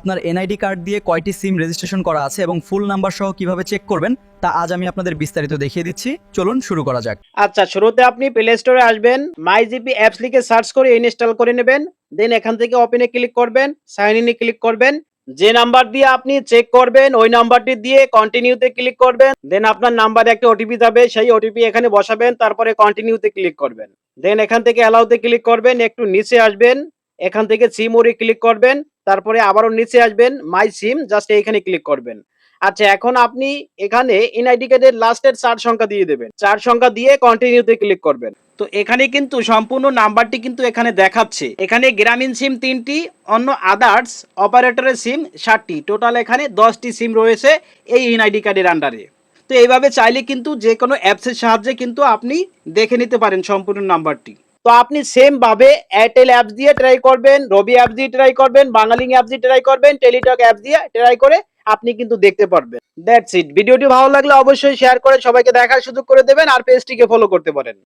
আপনার NID card দিয়ে কয়টি সিম রেজিস্ট্রেশন করা আছে এবং ফুল নাম্বার সহ কিভাবে চেক করবেন তা আজ আমি আপনাদের বিস্তারিত দেখিয়ে দিচ্ছি। চলুন শুরু করা যাক। আচ্ছা, শুরুতে আপনি প্লে স্টোরে আসবেন, মাইজিপি অ্যাপস লিখে সার্চ করে ইনস্টল করে নেবেন। দেন এখান থেকে ওপেনে ক্লিক করবেন, সাইন ইনে ক্লিক করবেন। যে নাম্বার দিয়ে আপনি চেক করবেন ওই নাম্বারটি দিয়ে কন্টিনিউতে ক্লিক করবেন। দেন আপনার নাম্বারে একটা ওটিপি যাবে, সেই ওটিপি এখানে বসাবেন, তারপরে কন্টিনিউতে ক্লিক করবেন। দেন এখান থেকে অ্যালাউতে ক্লিক করবেন, একটু নিচে আসবেন, এখান থেকে সিম ওরে ক্লিক করবেন, তারপরে আবারও নিচে আসবেন, মাই সিম জাস্ট এইখানে ক্লিক করবেন। আচ্ছা, এখন আপনি এখানে এনআইডি কার্ডের লাস্টের 4 সংখ্যা দিয়ে দেবেন। 4 সংখ্যা দিয়ে কন্টিনিউতে ক্লিক করবেন। তো এখানে কিন্তু সম্পূর্ণ নাম্বারটি কিন্তু এখানে দেখাচ্ছে। এখানে গ্রামীণ সিম 3টি, অন্য আদার্স অপারেটরের সিম 7টি, টোটাল এখানে 10টি সিম রয়েছে এই এনআইডি কার্ডের আন্ডারে। তো এইভাবে চাইলে কিন্তু যে কোনো অ্যাপসের সাহায্যে কিন্তু আপনি দেখে নিতে পারেন সম্পূর্ণ নাম্বারটি। তো আপনি সেম ভাবে এয়ারটেল অ্যাপস দিয়ে ট্রাই করবেন, রবি অ্যাপস দিয়ে ট্রাই করবেন, বাংলালিংক অ্যাপস দিয়ে ট্রাই করবেন, টেলিটক অ্যাপস দিয়ে ট্রাই করে আপনি কিন্তু দেখতে পারবেন। That's it. ভিডিওটি ভালো লাগলে অবশ্যই শেয়ার করে সবাইকে দেখার সুযোগ করে দেবেন আর পেজটিকে ফলো করতে পারেন।